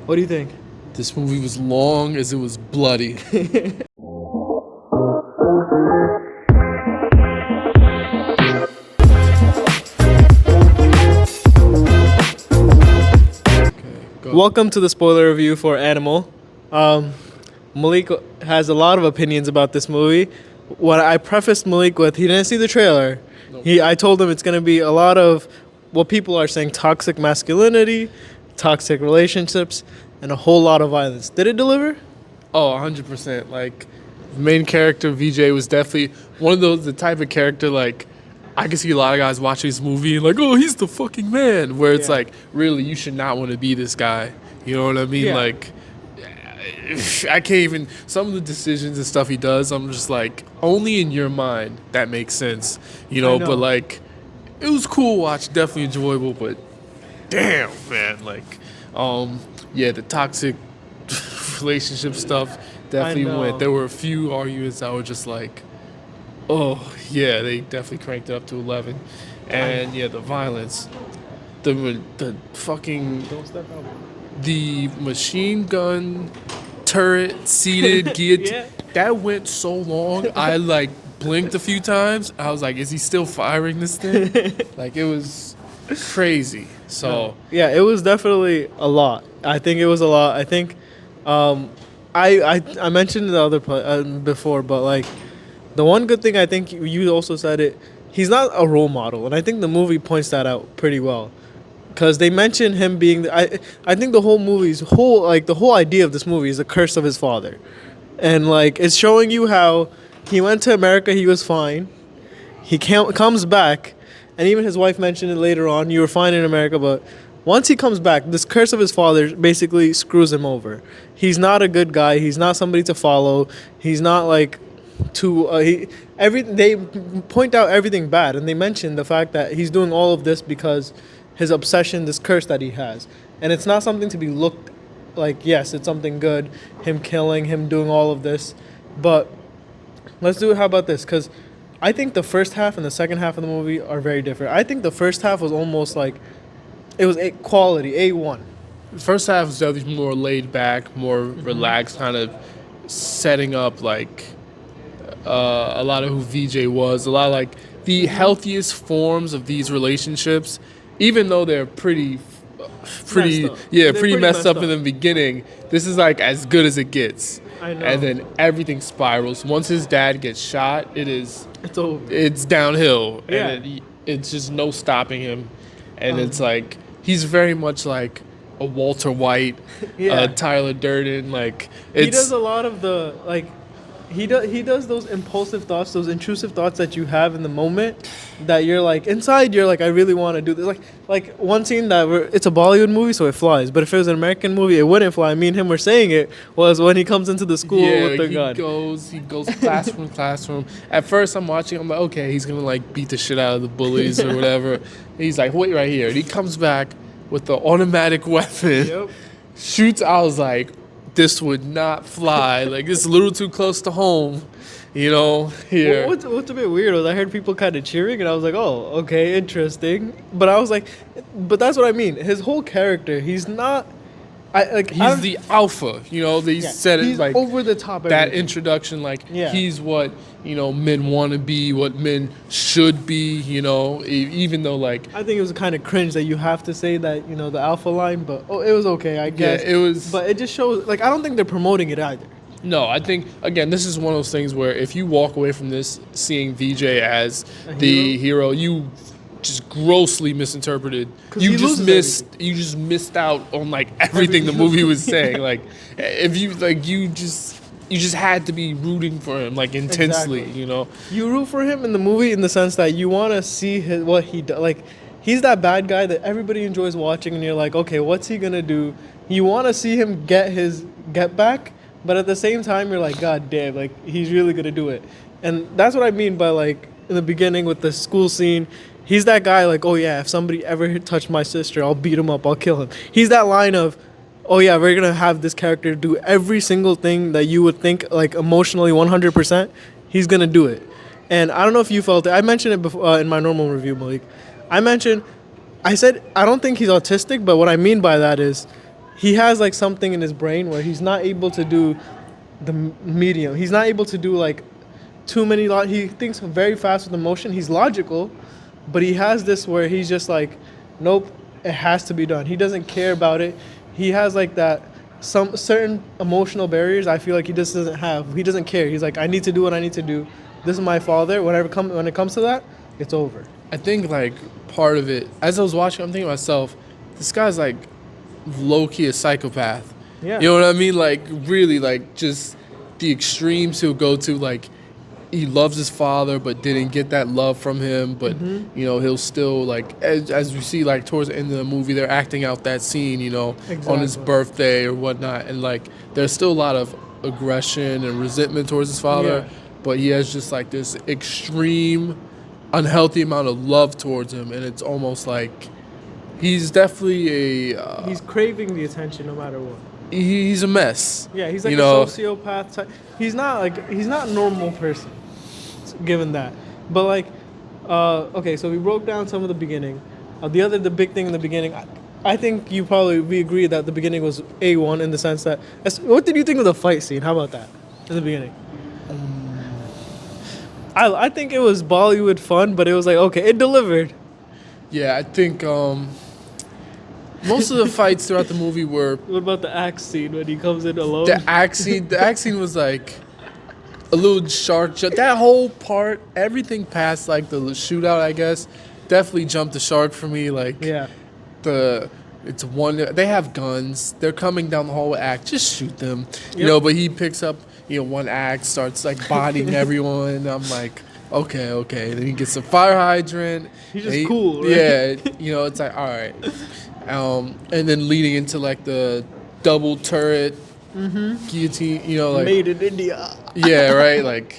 What do you think? This movie was long as it was bloody. Go. Welcome to the spoiler review for Animal. Malik has a lot of opinions about this movie. What I prefaced Malik with, he didn't see the trailer. Nope. I told him it's going to be a lot of what people are saying: toxic masculinity, toxic relationships, and a whole lot of violence. Did it deliver? Oh, 100%. Like, the main character, VJ, was definitely one of the type of character, like, I can see a lot of guys watching this movie and like, oh, he's the fucking man. Where it's Yeah. like, really, you should not want to be this guy. You know what I mean? Yeah. Like, I can't even, some of the decisions and stuff he does, I'm just like, only in your mind that makes sense. You know, I know. but like, it was cool watch, definitely enjoyable, but damn, man. Like, yeah, the toxic relationship stuff definitely know. went. There were a few arguments that were just like, oh yeah, they definitely cranked it up to 11, and yeah, the violence, the fucking Don't step out. the machine gun turret seated guillotine Yeah. that went so long. I like blinked a few times. I was like, is he still firing this thing? Like, it was crazy. So Yeah, it was definitely a lot. I think it was a lot. I think, I mentioned the other before, but like, the one good thing I think you also said it. He's not a role model, and I think the movie points that out pretty well. Because they mention him being, I think the whole movie's the whole idea of this movie is the curse of his father, and like it's showing you how he went to America, he was fine, comes back, and even his wife mentioned it later on. You were fine in America, but once he comes back, this curse of his father basically screws him over. He's not a good guy. He's not somebody to follow. He's not like they point out everything bad, and they mention the fact that he's doing all of this because his obsession, this curse that he has, and it's not something to be looked like. Yes, it's something good, him killing, him doing all of this, but let's do it. How about this? Because I think the first half and the second half of the movie are very different. I think the first half was almost like it was quality A1. the first half was definitely more laid back, more relaxed, kind of setting up like a lot of who VJ was, a lot of like the healthiest forms of these relationships, even though they're pretty Messed up. They're pretty messed up in the beginning. This is like as good as it gets. I know. And then everything spirals. Once his dad gets shot, It's over. it's downhill. Yeah. And it's just no stopping him. And it's like he's very much like a Walter White, Yeah. Tyler Durden. Like He it's does a lot of the like he does those impulsive thoughts, those intrusive thoughts that you have in the moment that you're like inside you're like, I really want to do this. Like one scene it's a Bollywood movie, so it flies, but if it was an American movie it wouldn't fly. Me and him were saying it was when he comes into the school with the gun. He goes classroom classroom. At first I'm watching, I'm like, okay, he's gonna like beat the shit out of the bullies or whatever. He's like, wait right here. And he comes back with the automatic weapon, Yep. shoots. I was like, this would not fly. Like, it's a little too close to home, you know, here. What's a bit weird was I heard people kind of cheering, and I was like, oh, okay, interesting. But I was like, but that's what I mean. His whole character, he's not. He's the alpha, you know. They said it he's like over the top. that everything. introduction, like Yeah. he's what, you know, men want to be, what men should be, you know. Even though like I think it was kind of cringe that you have to say that, you know, the alpha line, but it was okay, I guess. it was. But it just shows, like, I don't think they're promoting it either. No, I think again this is one of those things where if you walk away from this seeing VJ as the hero, you just grossly misinterpreted. 'Cause he loses You just missed out on like everything the movie was saying. Like if you like you just had to be rooting for him like intensely, Exactly. you know. You root for him in the movie in the sense that you want to see what he does. Like, he's that bad guy that everybody enjoys watching, and you're like, okay, what's he gonna do? You want to see him get his get back, but at the same time, you're like, God damn, like he's really gonna do it. And that's what I mean by like in the beginning with the school scene. He's that guy like, oh yeah, if somebody ever touched my sister, I'll beat him up, I'll kill him. He's that line of, oh yeah, we're gonna have this character do every single thing that you would think like emotionally 100%. He's gonna do it. And I don't know if you felt it. I mentioned it before in my normal review, Malik. I said I don't think he's autistic, but what I mean by that is he has like something in his brain where he's not able to do the medium. He's not able to do like too many. He thinks very fast with emotion. He's logical, but he has this where he's just like, nope, it has to be done. He doesn't care about it. He has like that some certain emotional barriers. I feel like he just doesn't have. He doesn't care. He's like, I need to do what I need to do. This is my father. When it comes to that, it's over. I think like part of it, as I was watching, I'm thinking to myself, this guy's like low key a psychopath. Yeah. You know what I mean? Like really, like just the extremes he'll go to. Like he loves his father, but didn't get that love from him. But you know, he'll still like as we see like towards the end of the movie, they're acting out that scene. You know, on his Exactly. birthday or whatnot, and like there's still a lot of aggression and resentment towards his father. Yeah. But he has just like this extreme, unhealthy amount of love towards him, and it's almost like he's definitely a He's craving the attention no matter what. he's a mess. Yeah, he's like you a know, sociopath type. He's not a normal person, given that. But like, okay, so we broke down some of the beginning. The big thing in the beginning, I think we agree that the beginning was A1 in the sense that. What did you think of the fight scene? How about that in the beginning? I think it was Bollywood fun, but it was like okay, it delivered. yeah, I think most of the fights throughout the movie were What about the axe scene when he comes in alone? the axe scene. The axe scene was like a little shark. That whole part, everything past like the shootout, I guess, definitely jumped the shark for me. Like Yeah. they have guns. They're coming down the hall with axe. Just shoot them, you Yep. know. But he picks up, one axe, starts like bodying everyone. And I'm like, okay. Then he gets a fire hydrant. He's just and cool, right? Yeah, it's like all right. And then leading into like the double turret guillotine, like Made in India. yeah, right. Like,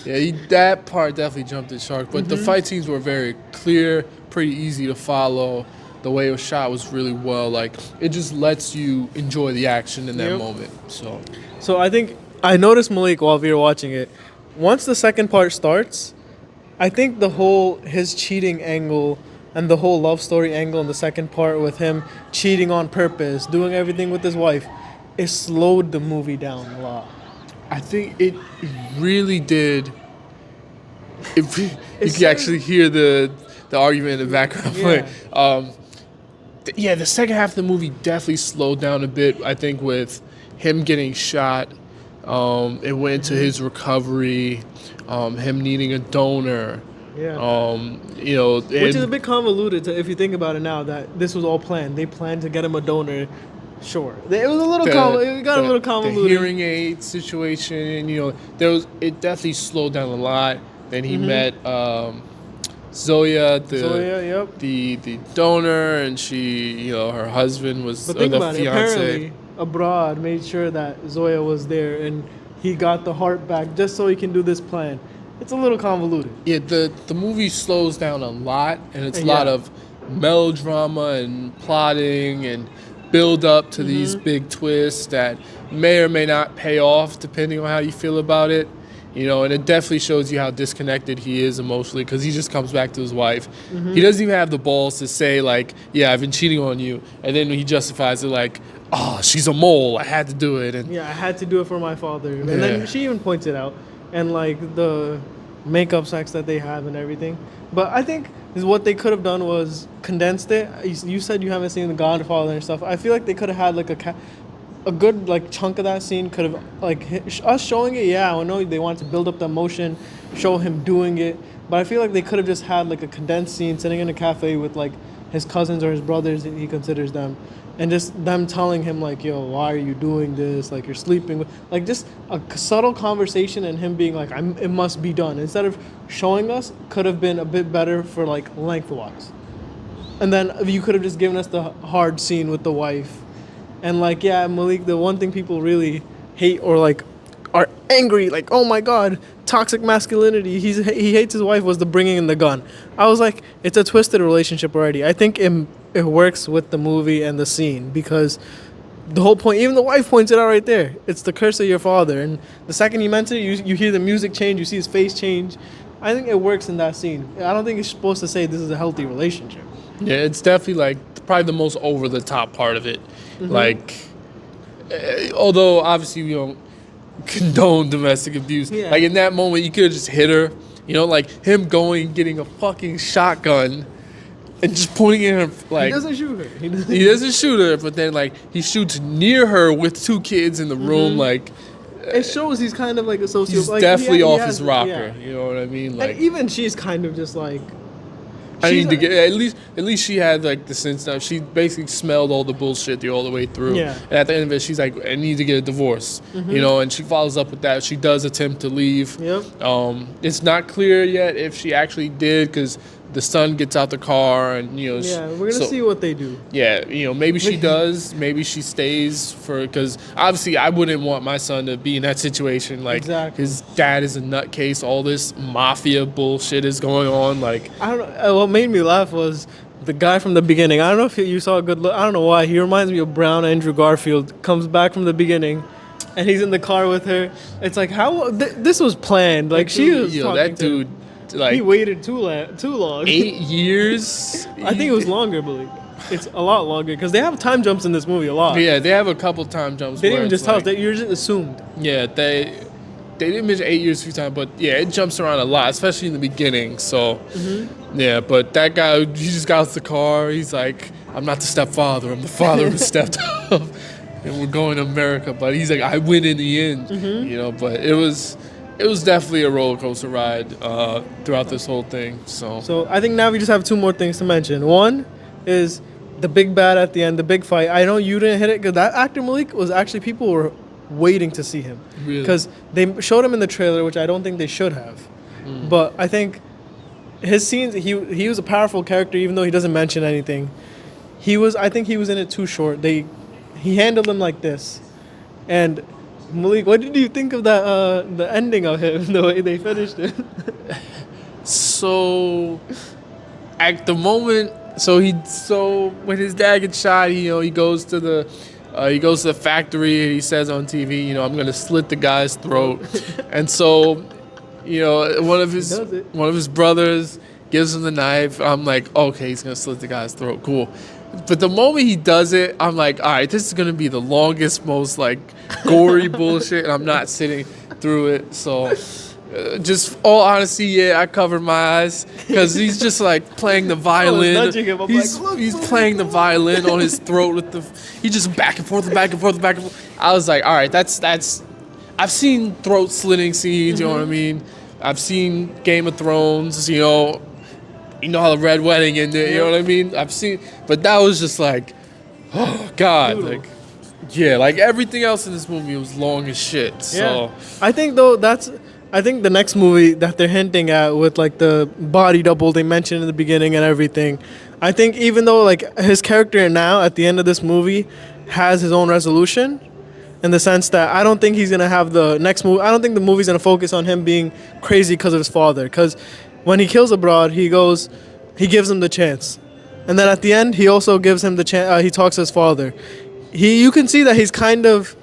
yeah, that part definitely jumped the shark. But the fight scenes were very clear, pretty easy to follow. The way it was shot was really well. Like, it just lets you enjoy the action in that Yep. moment. So I think I noticed Malik while we were watching it. Once the second part starts, I think his cheating angle and the whole love story angle in the second part with him cheating on purpose, doing everything with his wife, it slowed the movie down a lot. I think it really did. If you It's can actually hear the argument in the background. Yeah. Yeah, the second half of the movie definitely slowed down a bit. I think with him getting shot, it went into his recovery, him needing a donor. Yeah. Which is a bit convoluted if you think about it now that this was all planned. They planned to get him a donor. Sure. It was a little it got a little convoluted. The hearing aid situation, it definitely slowed down a lot. Then he met Zoya, Yep. the donor, and she, her husband was But think the about it. fiance. Apparently, abroad made sure that Zoya was there and he got the heart back just so he can do this plan. It's a little convoluted. Yeah, the movie slows down a lot, and it's a Yeah. lot of melodrama and plotting and build up to these big twists that may or may not pay off depending on how you feel about it. And it definitely shows you how disconnected he is emotionally because he just comes back to his wife. He doesn't even have the balls to say, like, yeah, I've been cheating on you. And then he justifies it like, oh, she's a mole. I had to do it. And Yeah, I had to do it for my father. And Yeah. then she even points it out. And like the makeup sex that they have and everything. But I think what they could have done was condensed it. You said you haven't seen The Godfather and stuff. I feel like they could have had like a good like chunk of that scene could have like us showing it. Yeah, I know they wanted to build up the emotion, show him doing it. But I feel like they could have just had like a condensed scene sitting in a cafe with like his cousins or his brothers, he considers them, and just them telling him like, yo, why are you doing this? Like, you're sleeping with, like, just a subtle conversation and him being like, it must be done. Instead of showing us, could have been a bit better for like lengthwise. And then you could have just given us the hard scene with the wife. And like, yeah, Malik, the one thing people really hate or like are angry, like, oh my God, toxic masculinity. He hates his wife was the bringing in the gun. I was like, it's a twisted relationship already. I think it works with the movie and the scene because the whole point, even the wife points it out right there. It's the curse of your father. And the second you mention it, you hear the music change, you see his face change. I think it works in that scene. I don't think you're supposed to say this is a healthy relationship. yeah, it's definitely like probably the most over the top part of it. Like, although obviously we don't condone domestic abuse. Yeah. Like in that moment, you could have just hit her. You know, like him going getting a fucking shotgun and just pointing at her. Like He doesn't shoot her. he doesn't shoot her, but then like he shoots near her with two kids in the room. Like It shows he's kind of like a sociopath. he's Like, definitely he off has- his rocker. yeah. You know what I mean? Like And even she's kind of just like. I she's need to get at least she had like the sense now. She basically smelled all the bullshit all the way through. Yeah. And at the end of it, she's like, I need to get a divorce. You know, and she follows up with that. She does attempt to leave. Yep. It's not clear yet if she actually did because the son gets out the car and you know. Yeah, we're gonna see what they do. Yeah, you know, maybe she does, maybe she stays because obviously I wouldn't want my son to be in that situation. Like Exactly. his dad is a nutcase. All this mafia bullshit is going on. Like I don't know. What made me laugh was the guy from the beginning. I don't know if you saw a good look. I don't know why. He reminds me of Brown Andrew Garfield. Comes back from the beginning, and he's in the car with her. It's like how this was planned. Like she was. yo, talking that to him. dude, like He waited too long. 8 years. I think it was longer, Malik. It's a lot longer because they have time jumps in this movie a lot. Yeah, they have a couple time jumps. They didn't where even it's just tell us. like- You're just assumed. Yeah, they didn't mention 8 years a few times, but yeah, it jumps around a lot, especially in the beginning. So yeah, but that guy, he just got out the car. He's like, I'm not the stepfather. I'm the father who stepped up, and we're going to America. But he's like, I win in the end, you know. But it was definitely a roller coaster ride throughout this whole thing. So I think now we just have two more things to mention. One is the big bad at the end, the big fight. I know you didn't hit it because that actor Malik was actually people were waiting to see him Really? because they showed him in the trailer, which I don't think they should have. But I think his scenes, he was a powerful character, even though he doesn't mention anything. I think he was in it too short. He handled him like this, and Malik, what did you think of that? The ending of him, the way they finished it. So at the moment, so when his dad gets shot, he goes to the factory and he says on TV, I'm gonna slit the guy's throat, and so one of does it. his brothers gives him the knife. I'm like, okay, he's gonna slit the guy's throat, cool. But the moment he does it, I'm like, all right, this is gonna be the longest, most like gory bullshit, and I'm not sitting through it. So, just all honesty, yeah, I covered my eyes because he's just like playing the violin. nudging him. I'm He's like, look, he's look, playing the violin on his throat with he just back and forth, back and forth, back and forth. I was like, all right, that's. I've seen throat slitting scenes. You know what I mean? I've seen Game of Thrones. You know how the Red Wedding ended. You know what I mean? I've seen, but that was just like, oh God, Brutal. like, yeah, like everything else in this movie was long as shit. So Yeah. I think the next movie that they're hinting at with like the body double they mentioned in the beginning and everything, I think even though like his character now at the end of this movie has his own resolution, in the sense that I don't think he's gonna have the next movie. I don't think the movie's gonna focus on him being crazy because of his father. Because when he kills Abroad, he gives him the chance, and then at the end he also gives him the chance. He talks to his father. You can see that he's kind of.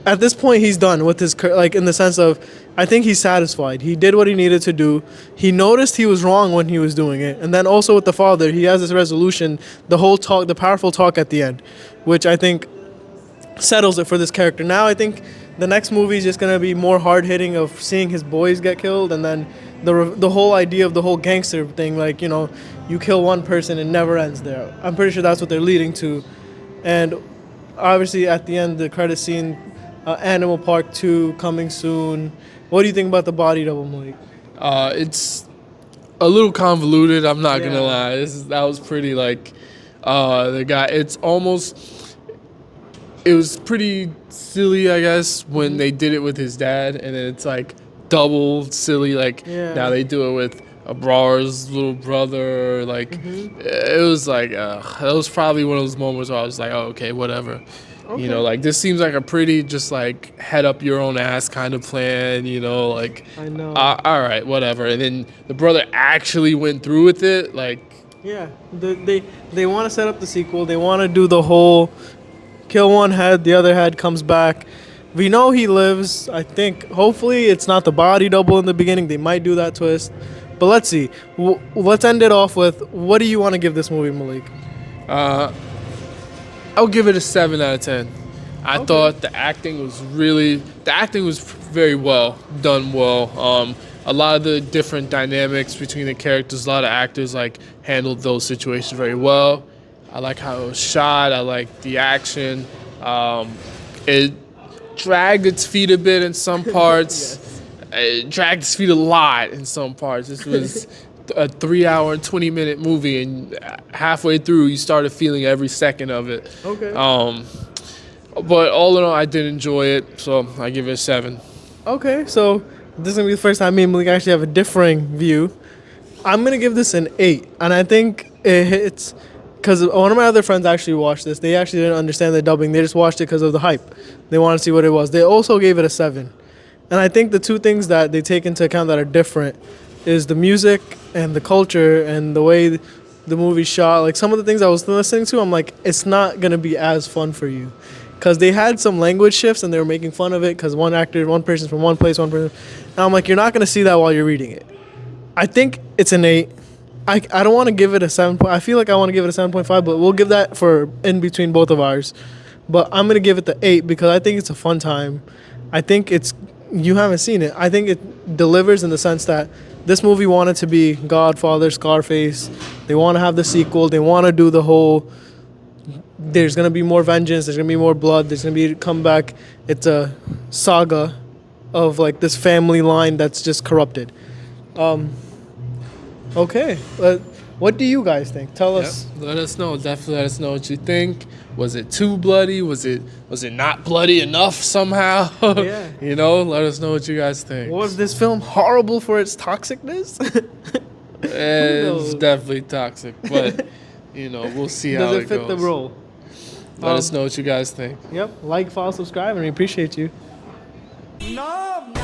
At this point, he's done with his like in the sense of, I think he's satisfied. He did what he needed to do. He noticed he was wrong when he was doing it, and then also with the father, he has this resolution. The whole talk, the powerful talk at the end, which I think settles it for this character. Now I think the next movie is just gonna be more hard hitting of seeing his boys get killed, and then the whole idea of the whole gangster thing, like you kill one person and never ends there. I'm pretty sure that's what they're leading to, and obviously at the end the credit scene. Animal Park 2 coming soon. What do you think about the body double, Malik? It's a little convoluted. I'm not gonna Yeah. lie. That was pretty like the guy. It was pretty silly, I guess, when they did it with his dad, and then it's like double silly. Like Yeah. now they do it with Abrar's little brother. Like it was like that was probably one of those moments where I was like, oh, okay, whatever. Okay. Like this seems like a pretty just like head up your own ass kind of plan. Like I know. all right, whatever. And then the brother actually went through with it. Like Yeah, they want to set up the sequel. They want to do the whole kill one head, the other head comes back. We know he lives. I think hopefully it's not the body double in the beginning. They might do that twist, but let's see. Let's end it off with what do you want to give this movie, Malik? I'll give it a 7 out of 10. I Okay. thought the acting was very well done. A lot of the different dynamics between the characters, a lot of actors like handled those situations very well. I like how it was shot. I like the action. It dragged its feet a bit in some parts. It dragged its feet a lot in some parts. This was a 3 hour and 20-minute movie, and halfway through, you started feeling every second of it. Okay. But all in all, I did enjoy it, so I give it a 7. Okay, so this is gonna be the first time me and Malik actually have a differing view. I'm gonna give this an 8, and I think it hits because one of my other friends actually watched this. They actually didn't understand the dubbing; they just watched it because of the hype. They wanted to see what it was. They also gave it a 7, and I think the two things that they take into account that are different is the music and the culture and the way the movie's shot. Like some of the things I was listening to, I'm like, it's not gonna be as fun for you. Because they had some language shifts and they were making fun of it because one person's from one place, one person. And I'm like, you're not going to see that while you're reading it. I think it's an 8. I don't want to give it a 7. I feel like I want to give it a 7.5, but we'll give that for in between both of ours. But I'm going to give it the 8 because I think it's a fun time. I think you haven't seen it. I think it delivers in the sense that this movie wanted to be Godfather, Scarface. They want to have the sequel. They want to do the whole... There's gonna be more vengeance. There's gonna be more blood. There's gonna be a comeback. It's a saga of like this family line that's just corrupted. Okay, what do you guys think? Tell us. Let us know. Definitely let us know what you think. Was it too bloody? Was it not bloody enough somehow? Yeah. Let us know what you guys think. Was this film horrible for its toxicness? It's definitely toxic, but we'll see how Does it it fit goes. the role? Let us know what you guys think. Yep. Like, follow, subscribe, and we appreciate you. No.